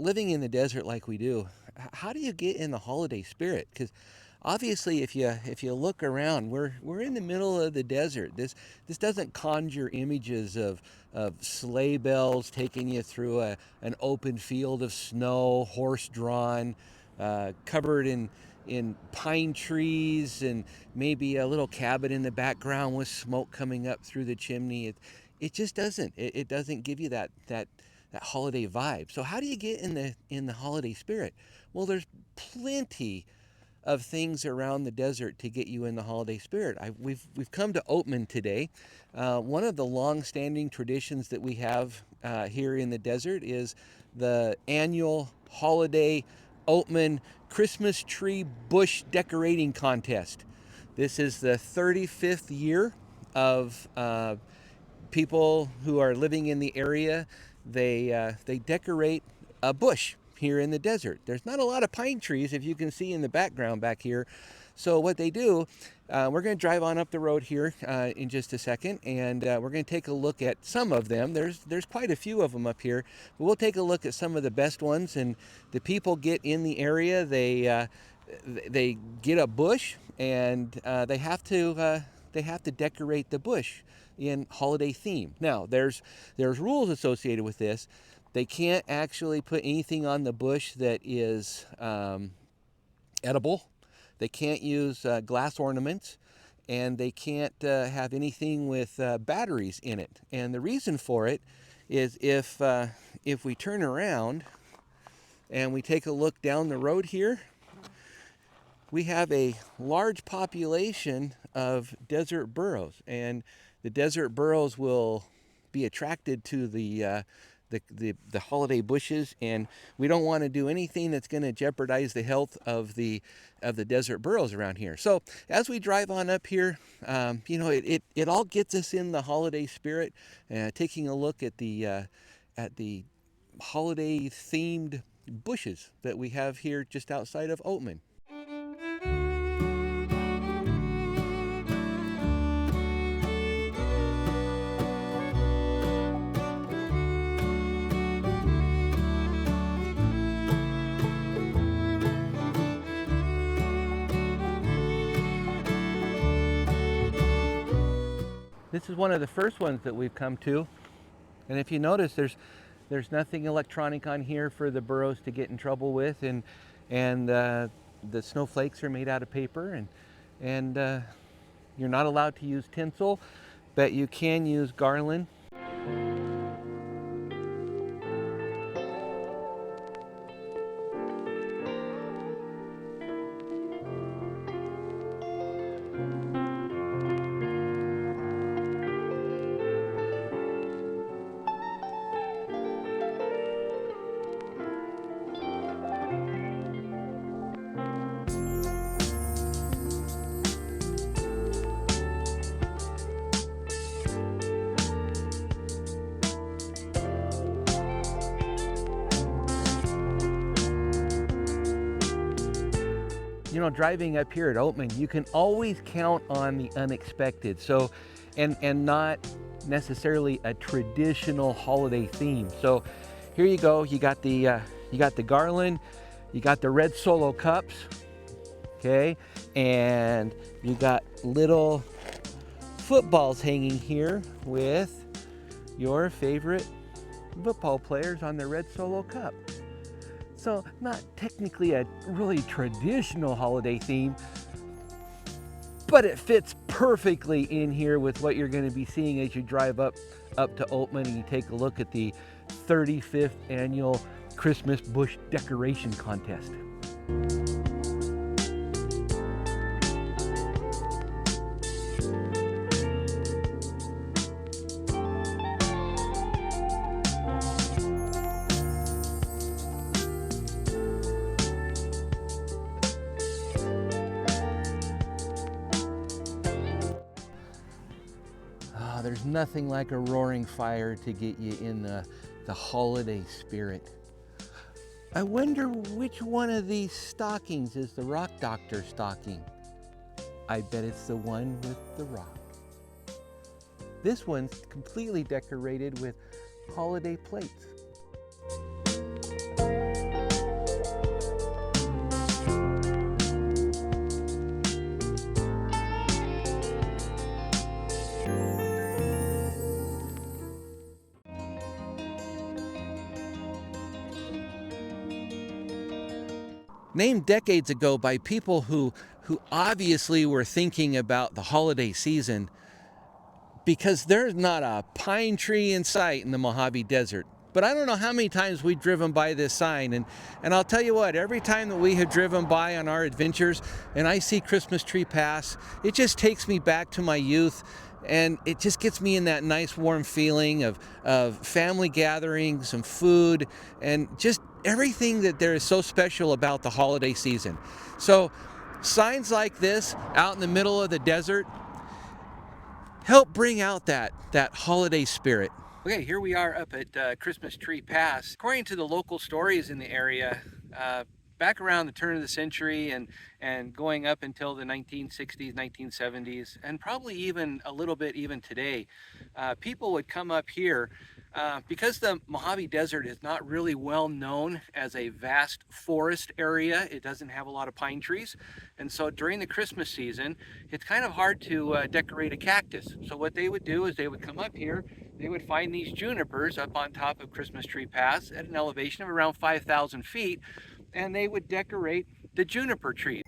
living in the desert like we do, how do you get in the holiday spirit? Because obviously, if you look around, we're in the middle of the desert. This doesn't conjure images of sleigh bells taking you through an open field of snow, horse drawn, covered in pine trees, and maybe a little cabin in the background with smoke coming up through the chimney. It just doesn't. It doesn't give you that holiday vibe. So how do you get in the holiday spirit? Well, there's plenty of things around the desert to get you in the holiday spirit. We've come to Oatman today. One of the long-standing traditions that we have here in the desert is the annual holiday Oatman Christmas tree bush decorating contest. This is the 35th year of people who are living in the area. They decorate a bush here in the desert. There's not a lot of pine trees, if you can see in the background back here. So what they do, we're going to drive on up the road here in just a second, and we're going to take a look at some of them. There's quite a few of them up here, but we'll take a look at some of the best ones. And the people get in the area, they get a bush, and they have to decorate the bush in holiday theme. Now, there's rules associated with this. They can't actually put anything on the bush that is edible. They can't use glass ornaments, and they can't have anything with batteries in it. And the reason for it is if we turn around and we take a look down the road here, we have a large population of desert burros, and the desert burros will be attracted to the holiday bushes, and we don't want to do anything that's going to jeopardize the health of the desert burros around here. So as we drive on up here, it all gets us in the holiday spirit. Taking a look at the holiday themed bushes that we have here just outside of Oatman. This is one of the first ones that we've come to, and if you notice, there's nothing electronic on here for the burros to get in trouble with, and the snowflakes are made out of paper, and you're not allowed to use tinsel, but you can use garland. You know, driving up here at Oatman, you can always count on the unexpected. So, and not necessarily a traditional holiday theme. So, here you go. You got the garland, you got the red Solo cups, okay, and you got little footballs hanging here with your favorite football players on the red Solo cup. So not technically a really traditional holiday theme, but it fits perfectly in here with what you're going to be seeing as you drive up to Oatman and you take a look at the 35th annual Christmas bush decoration contest. There's nothing like a roaring fire to get you in the holiday spirit. I wonder which one of these stockings is the Rock Doctor stocking. I bet it's the one with the rock. This one's completely decorated with holiday plates. named decades ago by people who obviously were thinking about the holiday season, because there's not a pine tree in sight in the Mojave Desert. But I don't know how many times we've driven by this sign, and I'll tell you what, every time that we have driven by on our adventures and I see Christmas Tree Pass, it just takes me back to my youth, and it just gets me in that nice warm feeling of family gatherings and food and just everything that there is so special about the holiday season. So signs like this out in the middle of the desert help bring out that holiday spirit. Okay, here we are up at Christmas Tree Pass. According to the local stories in the area, back around the turn of the century and going up until the 1960s, 1970s, and probably even a little bit even today, people would come up here because the Mojave Desert is not really well known as a vast forest area. It doesn't have a lot of pine trees, and so during the Christmas season it's kind of hard to decorate a cactus. So what they would do is they would come up here, they would find these junipers up on top of Christmas Tree Pass at an elevation of around 5,000 feet, and they would decorate the juniper trees.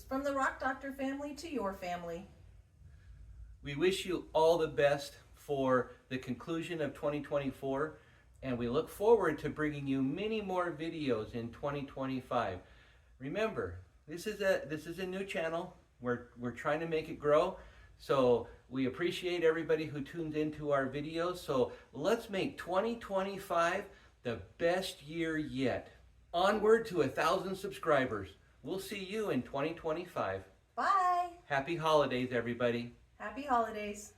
From the Rock Doctor family to your family. We wish you all the best for the conclusion of 2024, and we look forward to bringing you many more videos in 2025. Remember, this is a new channel. We're trying to make it grow, so we appreciate everybody who tunes into our videos. So let's make 2025 the best year yet. Onward to 1,000 subscribers. We'll see you in 2025. Bye. Happy holidays, everybody. Happy holidays.